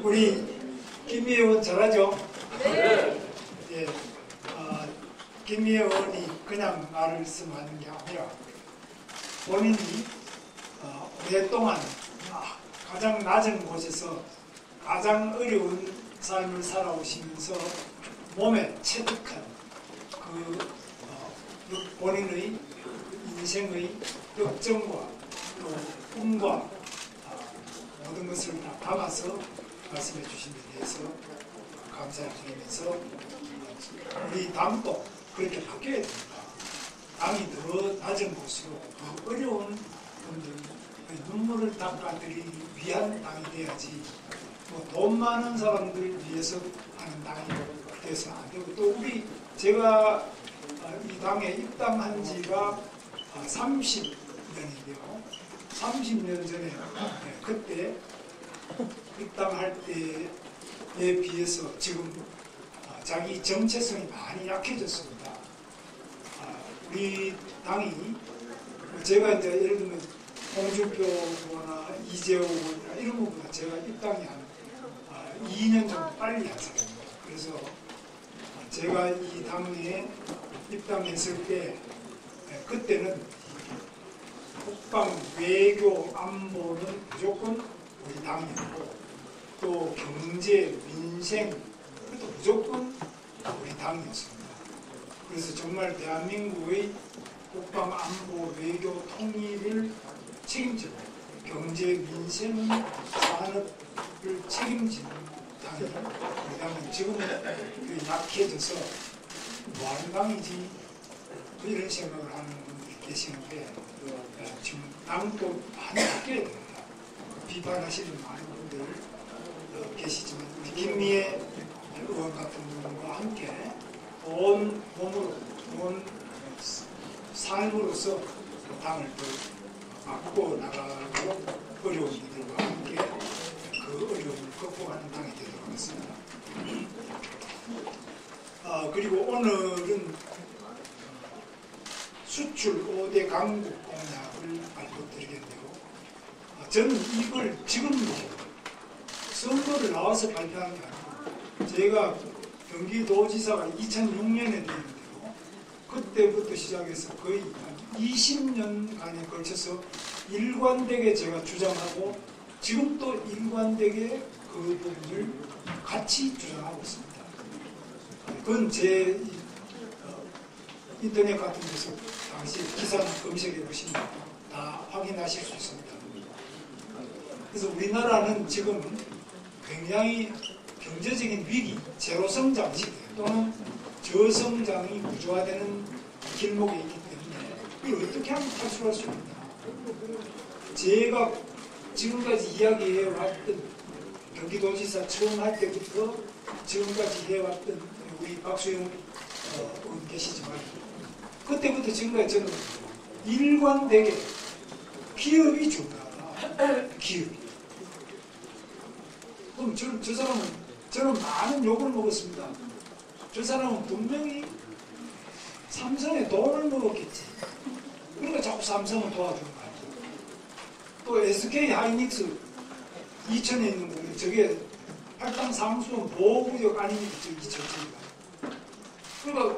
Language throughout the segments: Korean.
우리 김미애 의원 잘하죠? 네. 예. 김미애 의원이 그냥 말씀하는 게 아니라 본인이 오랫동안 가장 낮은 곳에서 가장 어려운 삶을 살아오시면서 몸에 체득한 본인의 인생의 역정과 또 꿈과 모든 것을 다 담아서 말씀해 주신 데 대해서 감사를 드리면서 우리 당도 그렇게 바뀌어야 됩니다. 당이 더 낮은 곳으로 더 어려운 분들의 눈물을 닦아드리기 위한 당이 돼야지 돈 많은 사람들을 위해서 하는 당이 돼서 안 되고 또 제가 이 당에 입당한 지가 30년인데요. 30년 전에 그때 입당할 때에 비해서 지금 자기 정체성이 많이 약해졌습니다. 우리 당이 제가 이제 예를 들면 홍준표 후보나 이재호 후보나 이런 것보다 제가 입당이 한 2년 정도 빨리 한 사람입니다. 그래서 제가 이 당에 입당했을 때 그때는 국방, 외교, 안보는 무조건 우리 당이었고 또 경제, 민생 그것도 무조건 우리 당이었습니다. 그래서 정말 대한민국의 국방, 안보, 외교, 통일을 책임지고 경제, 민생, 산업을 책임지는 당이 우리 당은 지금은 약해져서 뭐하는 당이지 이런 생각을 하는 분들이 계시는데 지금 당도 많이 바뀌어야 됩니다. 비판하시는 많은 분들 계시지만 우리 김미애 의원 같은 분과 함께 온 몸으로 온 삶으로서 당을 더 바꿔 나가고 어려운 분들과 함께 그 어려움을 극복하는 당이 되도록 하겠습니다. 그리고 오늘은 수출 5대 강국 공약을 발표드리겠는데요. 저는 이걸 지금 선거를 나와서 발표한 게 아니고 제가 경기도지사가 2006년에 되는데요. 그때부터 시작해서 거의 한 20년간에 걸쳐서 일관되게 제가 주장하고 지금 또 일관되게 그 부분을 같이 주장하고 있습니다. 그건 제 인터넷 같은 데서 당시 기사 검색해 보시면 다 확인하실 수 있습니다. 그래서 우리나라는 지금 굉장히 경제적인 위기, 제로성장 시대 또는 저성장이 구조화되는 길목에 있기 때문에 이걸 어떻게 하면 탈출할 수 있냐. 제가 지금까지 이야기해왔던 경기도지사 처음 할 때부터 지금까지 해왔던 우리 박수영 의원 계시지만 그때부터 지금까지 저는 일관되게 기업이 중요하다. 기업이. 그럼 저 사람은 저는 많은 욕을 먹었습니다. 저 사람은 분명히 삼성에 돈을 먹었겠지. 그러니까 자꾸 삼성을 도와주는 거 아니에요. 또 SK 하이닉스 이천에 있는 거는 저게 할당 상수는 보호구역 아닙니까? 저기 저기가. 그러니까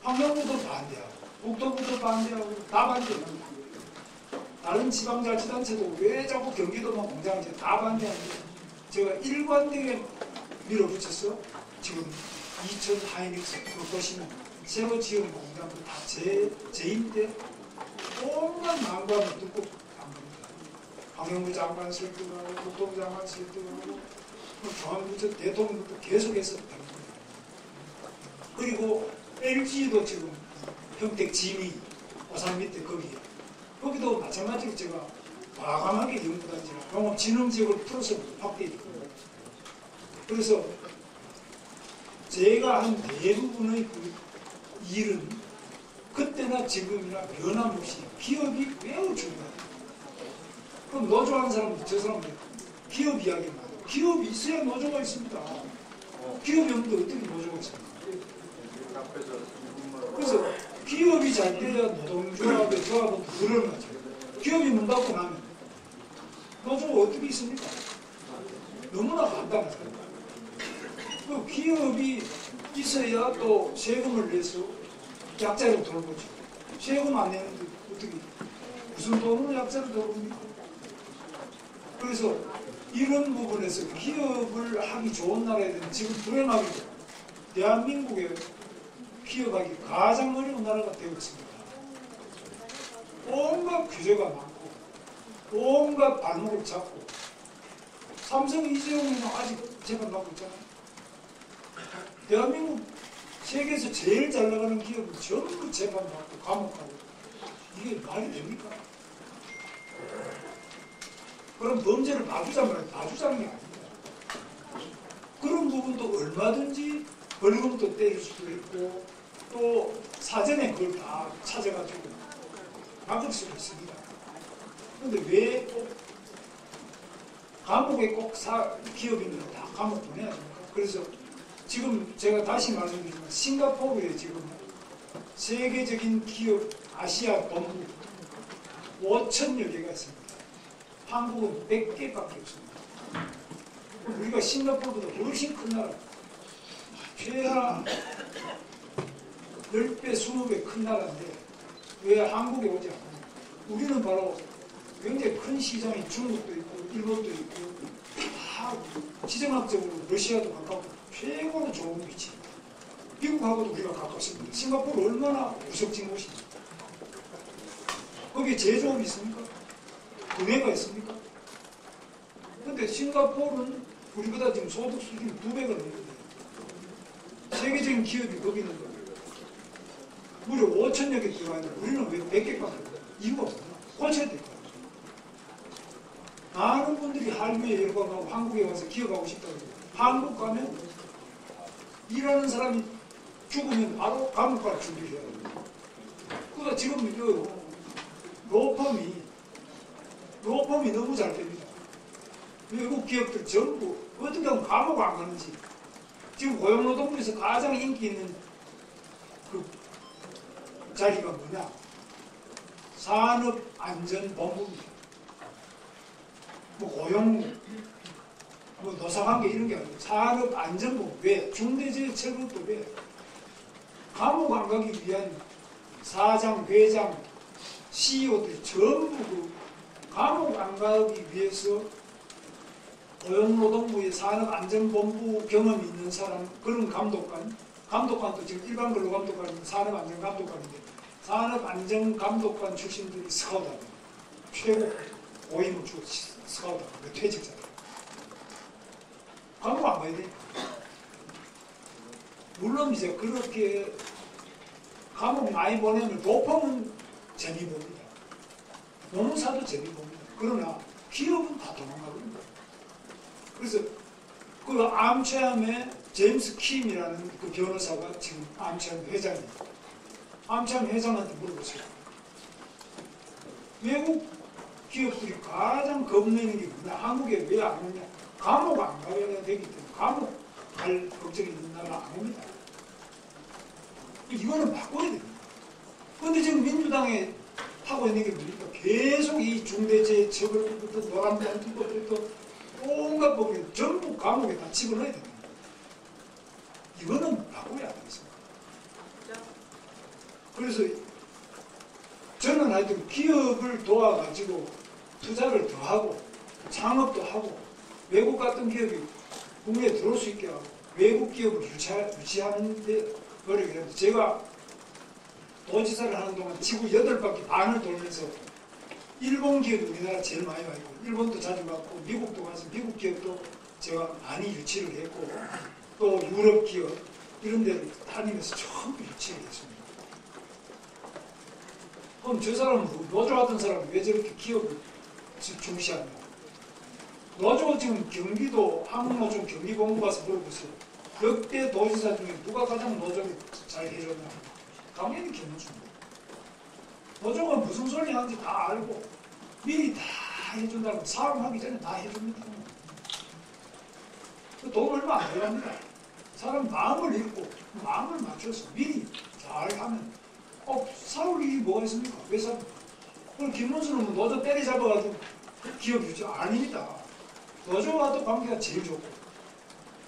환경부도 반대하고 국토부도 반대하고 다 반대합니다. 다른 지방자치단체도 왜 자꾸 경기도만 공장을 다 반대하는데 제가 일관되게 밀어붙여서 지금 이천 하이닉스 그거 보시면 새로 지은 공장도 다 제인데 온갖 난관을 듣고 안 겁니다. 환경부 장관 설득하고 국토부 장관 설득하고 중앙부처 대통령부터 계속해서 합니다. 그리고 LG도 지금 평택 지미 오산 밑에 거기도 마찬가지로 제가 과감하게 연구단지나 농업진흥지역을 풀어서 확대했거든요. 그래서 제가 한 대부분의 그 일은 그때나 지금이나 변함없이 기업이 매우 중요합니다. 그럼 노조하는 사람들, 저 사람들 기업 이야기만 하고 기업이 있어야 노조가 있습니다. 기업이 없는데 어떻게 노조가 있습니까? 그래서 기업이 잘 돼야 노동조합의 조합은 늘어나죠. 기업이 문 닫고 나면 노조가 어떻게 있습니까? 너무나 간단하다. 그 기업이 있어야 또 세금을 내서 약자로 돌보죠. 세금 안 내는데 어떻게 무슨 돈으로 약자로 돌봅니까? 그래서 이런 부분에서 기업을 하기 좋은 나라에는 지금 불행하게도 대한민국에 기업하기 가장 어려운 나라가 되고 있습니다. 온갖 규제가 많고 온갖 발목을 잡고 삼성 이재용은 아직 재판받고 있잖아요. 대한민국 세계에서 제일 잘 나가는 기업은 전부 재판받고 감옥하고 이게 말이 됩니까? 그럼 범죄를 봐주자면 봐주자는 게 아닙니다. 그런 부분도 얼마든지 벌금도 때릴 수도 있고 또 사전에 그걸 다 찾아가지고 막을 수도 있습니다. 그런데 왜 꼭 감옥에 꼭 기업인들 다 감옥 보내야 됩니까? 그래서 지금 제가 다시 말씀드리지만 싱가포르에 지금 세계적인 기업 아시아 본부 5,000여 개가 있습니다. 한국은 100개밖에 없습니다. 우리가 싱가포르보다 훨씬 큰 나라, 최하 10배, 20배 큰 나라인데 왜 한국에 오지 않느냐? 우리는 바로 굉장히 큰 시장이 중국도 있고 일본도 있고 다 지정학적으로 러시아도 가깝고 최고로 좋은 위치. 미국하고도 우리가 가깝습니다. 싱가포르 얼마나 구석진 곳입니까? 거기에 제조업이 있습니까? 은행가 있습니까? 근데 싱가포르는 우리보다 지금 소득 수준이 2배가 넘거든요. 세계적인 기업이 거기 있는 거예요. 무려 5,000여 개 들어가 있는데 우리는 왜 100개밖에 없어요? 이유가 없구나. 고쳐야 될 거예요. 많은 분들이 한류에 열광하고 한국에 와서 기업하고 싶다고 해요. 한국 가면 일하는 사람이 죽으면 바로 감옥 갈 준비를 해야 됩니다. 그러니까 지금 이 로펌이 너무 잘 됩니다. 외국 기업들 전부 어떻게 하면 감옥 안 가는지. 지금 고용노동부에서 가장 인기 있는 그 자리가 뭐냐? 산업안전본부입니다. 뭐 고용, 뭐 노사관계 이런 게 아니고 산업안전본부. 왜? 중대재해처벌법에 감옥 안 가기 위한 사장, 회장, CEO들이 전부 그 감옥 안 가기 위해서 고용노동부의 산업안전본부 경험이 있는 사람, 그런 감독관도 지금 일반 근로감독관은 산업안전감독관인데 산업안전감독관 출신들이 스카우트합니다. 최고 고임을 주고 스카우트합니다. 퇴직자들. 감옥 안 가야 돼. 물론 이제 그렇게 감옥 많이 보내면 로펌은 재미 봅니다. 노무사도 재미 봅니다. 그러나 기업은 다 도망가거든요. 그래서 그 암체함의 제임스 킴이라는 그 변호사가 지금 암체함 회장이에요. 암체함 회장한테 물어보세요. 외국 기업들이 가장 겁내는 게 뭐냐? 한국에 왜 안 오냐? 감옥 안 가야 되기 때문에 감옥 갈 걱정이 있는 나라 안 옵니다. 이거는 바꿔야 됩니다. 그런데 지금 민주당에 하고 있는 게 뭡니까? 계속 이 중대재해처벌법부터 노란단법부터 온갖 법을 전부 감옥에 다 집어넣어야 됩니다. 이거는 바꿔야 되겠습니다. 그래서 저는 하여튼 기업을 도와가지고 투자를 더 하고 창업도 하고 외국 같은 기업이 국내에 들어올 수 있게 하고 외국 기업을 유치하는 데 노력을 했는데 제가 도지사를 하는 동안 지구 8바퀴 반을 돌면서 일본 기업이 우리나라 제일 많이 와 있고 일본도 자주 갔고 미국도 가서 미국 기업도 제가 많이 유치를 했고 또 유럽 기업 이런 데를 다니면서 전부 유치를 했습니다. 그럼 저 사람은 노조 하던 사람이 왜 저렇게 기업을 중시하냐? 노조 지금 경기도 한국노조 경기본부 가서 물어보세요. 역대 도지사 중에 누가 가장 노조를 잘 해줬냐? 당연히 김문수입니다. 노조가 무슨 소리 하는지 다 알고 미리 다 해준다고 사업하기 전에 다 해줍니다. 돈 얼마 안 들어갑니다. 사람 마음을 읽고 마음을 맞춰서 미리 잘 하면 사올 일이 뭐가 있습니까? 왜 사옵니까? 그럼 김문수는 노조 때리잡아가지고 기업 유지 아닙니다. 노조와도 관계가 제일 좋고,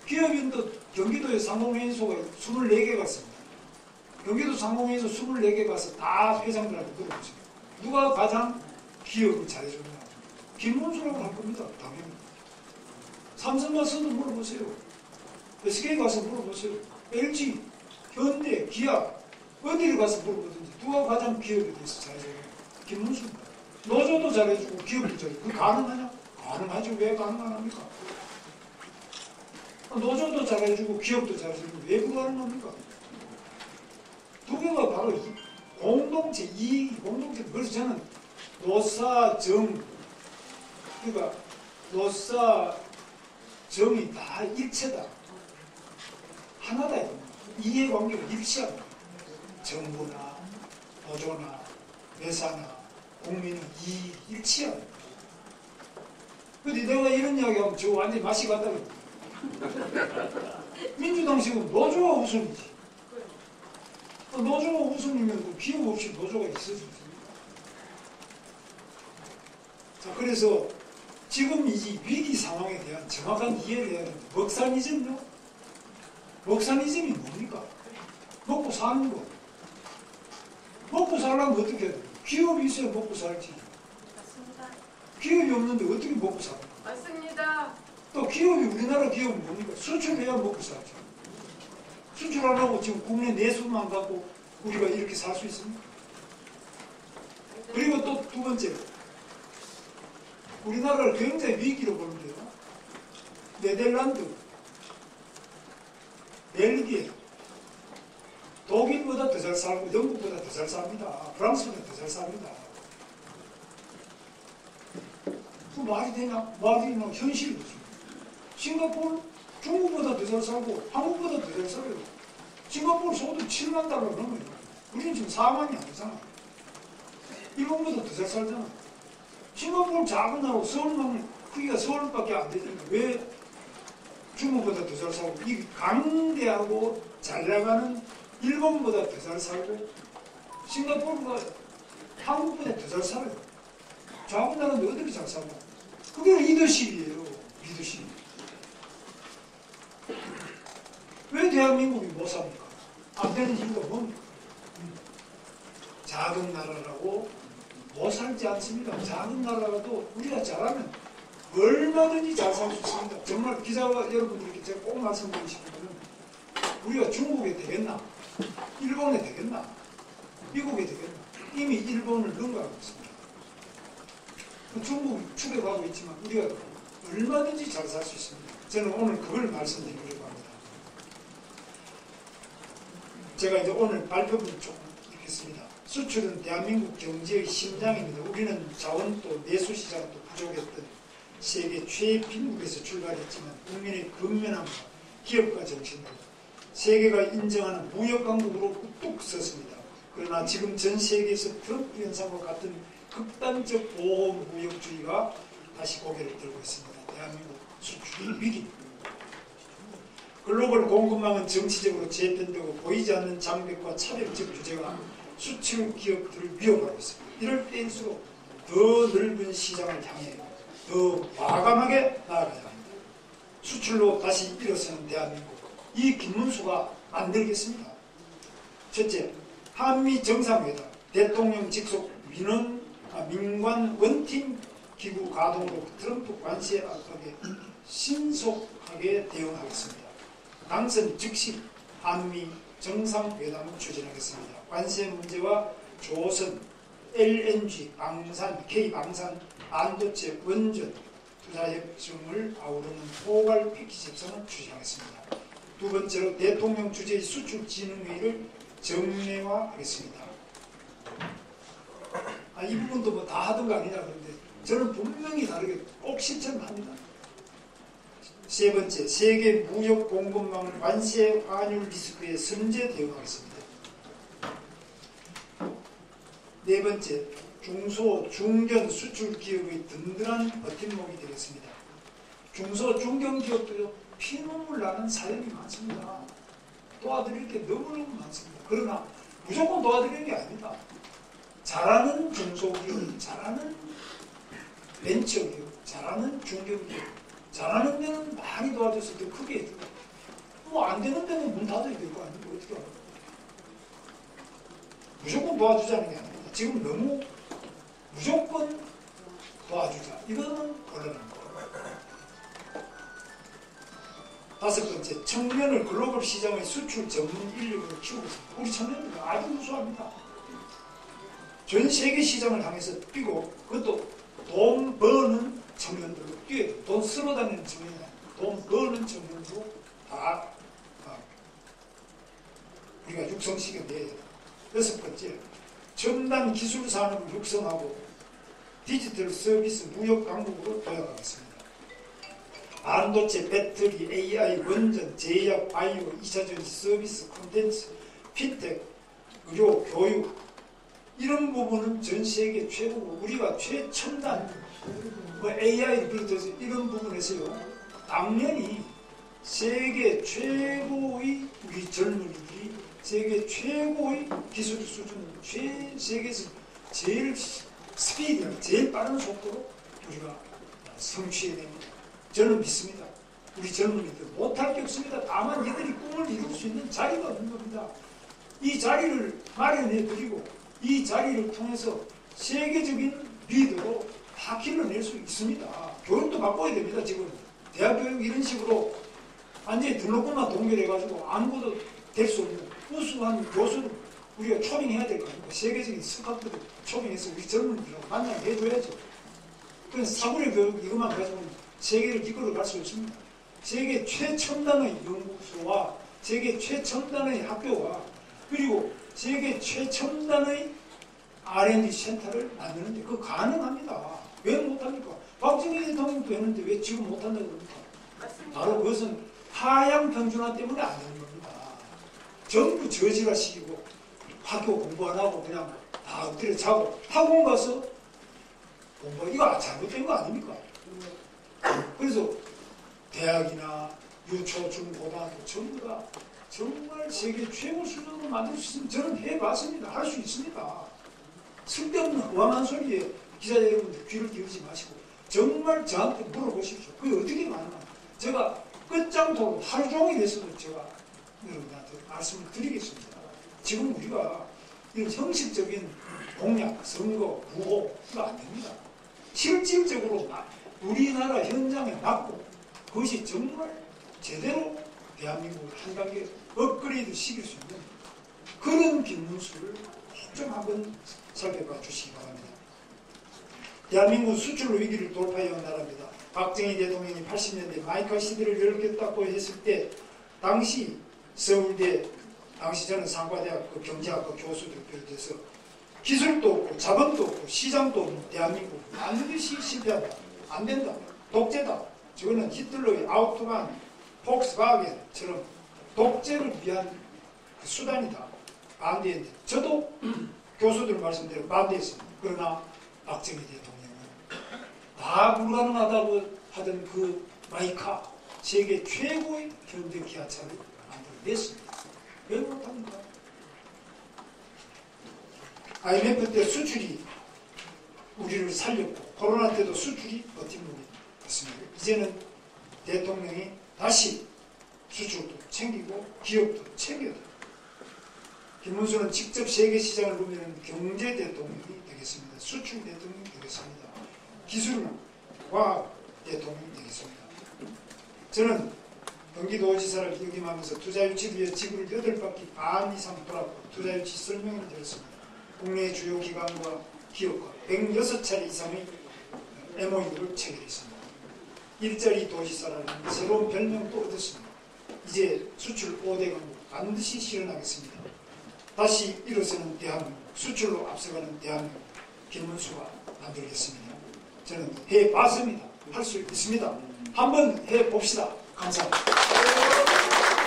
기업인도 경기도에 상공회의소가 24개 갔습니다. 경기도 상공회의소 24개 가서 다 회장들한테 물어보세요. 누가 가장 기업을 잘해줬냐? 김문수라고 할 겁니다. 당연히. 삼성 가서도 물어보세요. SK 가서 물어보세요. LG, 현대, 기아, 어디를 가서 물어보든지 누가 가장 기업에 대해서 잘해줘요? 김문수입니다. 노조도 잘해주고 기업도 잘해주고. 그게 가능하냐? 가능하죠. 왜 가능 안 합니까? 노조도 잘해주고 기업도 잘해주고 왜 불가능합니까? 두 개가 바로 공동체, 이익, 공동체. 그래서 저는 노사정, 그러니까 노사정이 다 일체다. 하나다. 이해관계가 일치합니다. 정부나 노조나 회사나 국민은 이익 일치합니다. 근데 내가 이런 이야기하면 저 완전히 맛이 갔다고. 민주당식은 노조가 우선이지. 노조가 우선이면 그 기업 없이 노조가 있을 수 있습니다. 자, 그래서 지금 이 위기 상황에 대한 정확한 이해를 해야 되는데, 먹살이즘요? 먹살이즘이 뭡니까? 먹고 사는 거. 먹고 살려면 어떻게 해야 돼요? 기업이 있어야 먹고 살지. 맞습니다. 기업이 없는데 어떻게 먹고 살까? 맞습니다. 또 기업이, 우리나라 기업은 뭡니까? 수출해야 먹고 살죠. 수출 안 하고 지금 국내 내수만 갖고 우리가 이렇게 살 수 있습니까? 그리고 또 두 번째, 우리나라를 굉장히 위기로 보는데요. 네덜란드, 벨기에, 독일보다 더 잘 살고 영국보다 더 잘 삽니다. 프랑스보다 더 잘 삽니다. 그 말이 되냐? 말이 되냐? 현실이 그렇습니다. 싱가포르, 중국보다 더 잘 살고 한국보다 더 잘 살아요. 싱가포르 소득 7만 달러 넘어요. 우리는 지금 4만이 아니잖아. 일본보다 더 잘 살잖아. 싱가포르 작은 나라고 서울만 크기가 서울밖에 안 되니까 왜 중국보다 더 잘 살고, 이 강대하고 잘 나가는 일본보다 더 잘 살고 싱가포르가 한국보다 더 잘 살아요. 작은 나라인데 어떻게 잘 살냐? 그게 리더십이에요. 리더십. 왜 대한민국이 못 삽니까? 안 되는 이유가 뭡니까? 작은 나라라고 못 살지 않습니다. 작은 나라라도 우리가 잘하면 얼마든지 잘 살 수 있습니다. 정말 기자 여러분들께 제가 꼭 말씀드리고 싶은 것은, 우리가 중국에 되겠나? 일본에 되겠나? 미국에 되겠나? 이미 일본을 능가하고 있습니다. 중국이 추격하고 있지만 우리가 얼마든지 잘 살 수 있습니다. 저는 오늘 그걸 말씀드리려고 합니다. 제가 이제 오늘 발표문을 조금 읽겠습니다. 수출은 대한민국 경제의 심장입니다. 우리는 자원도 내수시장도 부족했던 세계 최빈국에서 출발했지만 국민의 근면함과 기업가 정신으로 세계가 인정하는 무역강국으로 우뚝 섰습니다. 그러나 지금 전 세계에서 트럼프 현상과 같은 극단적 보호무역주의가 다시 고개를 들고 있습니다. 대한민국 수출이 위기입니다. 글로벌 공급망은 정치적으로 재편되고 보이지 않는 장벽과 차별적 규제가 수출 기업들을 위협하고 있습니다. 이럴 때일수록 더 넓은 시장을 향해 더 과감하게 나아가야 합니다. 수출로 다시 일어서는 대한민국, 이 김문수가 만들겠습니다. 첫째, 한미 정상회담, 대통령 직속 민관 원팀 기구 가동으로 트럼프 관세 압박에 신속하게 대응하겠습니다. 당선 즉시 한미 정상회담을 추진하겠습니다. 관세 문제와 조선, LNG, 방산, K방산, 반도체, 원전, 투자협정을 아우르는 포괄 패키지 협상을 추진하겠습니다. 두 번째로 대통령 주재의 수출진흥회의를 정례화하겠습니다. 이 부분도 뭐 다 하던 거 아니냐 그런데 저는 분명히 다르게 꼭 실천합니다. 세 번째, 세계 무역 공급망을 관세 환율 리스크에 선제 대응하겠습니다. 네 번째, 중소, 중견 수출 기업의 든든한 버팀목이 되겠습니다. 중소, 중견 기업들도 피눈물 나는 사연이 많습니다. 도와드릴 게 너무너무 많습니다. 그러나 무조건 도와드리는 게 아닙니다. 잘하는 중소기업, 잘하는 벤처기업, 잘하는 중견기업, 잘하는 데는 많이 도와줘서 더 크게 해주고, 뭐 안 되는 데는 문 닫아야 될 거 아닙니까? 어떻게 알아요? 무조건 도와주자는 게 아닙니다. 지금 너무 무조건 도와주자. 이거는 곤란합니다. 다섯 번째, 청년을 글로벌 시장의 수출 전문 인력으로 키우고 있습니다. 우리 청년들 아주 우수합니다. 전 세계 시장을 향해서 뛰고, 그것도 돈 버는 청년들로 뛰어야 돼요. 돈 쓸어 다니는 청년이 아니라 돈 버는 청년도 다 우리가 육성시켜 내야 돼요. 여섯 번째, 첨단 기술 산업을 육성하고 디지털 서비스 무역 강국으로 도약하겠습니다. 반도체, 배터리, AI, 원전, 제약, 바이오, 2차전지 서비스, 콘텐츠, 핀텍, 의료, 교육, 이런 부분은 전 세계 최고고, 우리가 최첨단 뭐 AI 비롯해서 이런 부분에서요, 당연히 세계 최고의 우리 젊은이들이 세계 최고의 기술 수준, 세계에서 제일 스피드, 제일 빠른 속도로 우리가 성취해야 됩니다. 저는 믿습니다. 우리 젊은이들 못할 게 없습니다. 다만 이들이 꿈을 이룰 수 있는 자리가 없는 겁니다. 이 자리를 마련해 드리고, 이 자리를 통해서 세계적인 리더로 다 길러낼 수 있습니다. 교육도 바꿔야 됩니다. 지금 대학 교육 이런 식으로 완전히 등록금만 동결해가지고 아무것도 될 수 없는 우수한 교수를 우리가 초빙해야 될 거 아닙니까? 세계적인 스카우트를 초빙해서 우리 젊은이들하고 만나게 해줘야죠. 그래서 사고력 교육 이것만 가지고는 세계를 이끌어갈 수 없습니다. 세계 최첨단의 연구소와 세계 최첨단의 학교와 그리고 세계 최첨단의 R&D 센터를 만드는데 그거 가능합니다. 왜 못합니까? 박정희 대통령도 했는데 왜 지금 못한다고 그럽니까? 맞습니다. 바로 그것은 하향 평준화 때문에 안 되는 겁니다. 전부 저질화시키고 학교 공부 안 하고 그냥 다 엎드려 자고 학원 가서 공부, 이거 잘못된 거 아닙니까? 그래서 대학이나 유초, 중, 고등학교 전부 다 정말 세계 최고 수준으로 만들 수 있으면 저는 해봤습니다. 할 수 있습니다. 쓸데없는 허황한 소리에 기자 여러분들 귀를 기울이지 마시고 정말 저한테 물어보십시오. 그게 어떻게 가능합니까? 제가 끝장토록 하루 종일 했어도 제가 여러분들한테 말씀을 드리겠습니다. 지금 우리가 이런 형식적인 공약, 선거, 구호 이거 안 됩니다. 실질적으로 우리나라 현장에 맞고 그것이 정말 제대로 대한민국을 한 단계 업그레이드 시킬 수 있는 그런 김문수를 좀 한번 살펴봐 주시기 바랍니다. 대한민국 수출 위기를 돌파해온 나라입니다. 박정희 대통령이 80년대 마이카 시대를 열겠다고 했을 때 당시 서울대, 당시 저는 상과대학 그 경제학과 교수들 비롯해서 기술도 없고 자본도 없고 시장도 없는 대한민국 반드시 실패한다. 안 된다. 독재다. 저거는 히틀러의 아우토반, 폭스바겐처럼 독재를 위한 그 수단이다. 반대했는데 저도 교수들 말씀대로 반대했습니다. 그러나 박정희 대통령은 다 불가능하다고 하던 그 마이카 세계 최고의 현대 기아차를 만들어냈습니다. 왜 못합니까? IMF 때 수출이 우리를 살렸고 코로나 때도 수출이 버팀목이 됐습니다. 이제는 대통령이 다시 수출도 챙기고 기업도 챙겨야 돼요. 김문수는 직접 세계 시장을 누비는 경제 대통령이 되겠습니다. 수출 대통령이 되겠습니다. 기술, 과학 대통령이 되겠습니다. 저는 경기도지사를 역임하면서 투자유치를 위해 지구를 8바퀴 반 이상 돌았고 투자유치 설명을 드렸습니다. 국내 주요 기관과 기업과 106차례 이상의 MOU를 체결했습니다. 일자리 도시사라는 새로운 별명도 얻었습니다. 이제 수출 5대 강국 반드시 실현하겠습니다. 다시 일어서는 대한민국, 수출로 앞서가는 대한민국, 김문수가 만들겠습니다. 저는 해봤습니다. 할 수 있습니다. 한번 해봅시다. 감사합니다.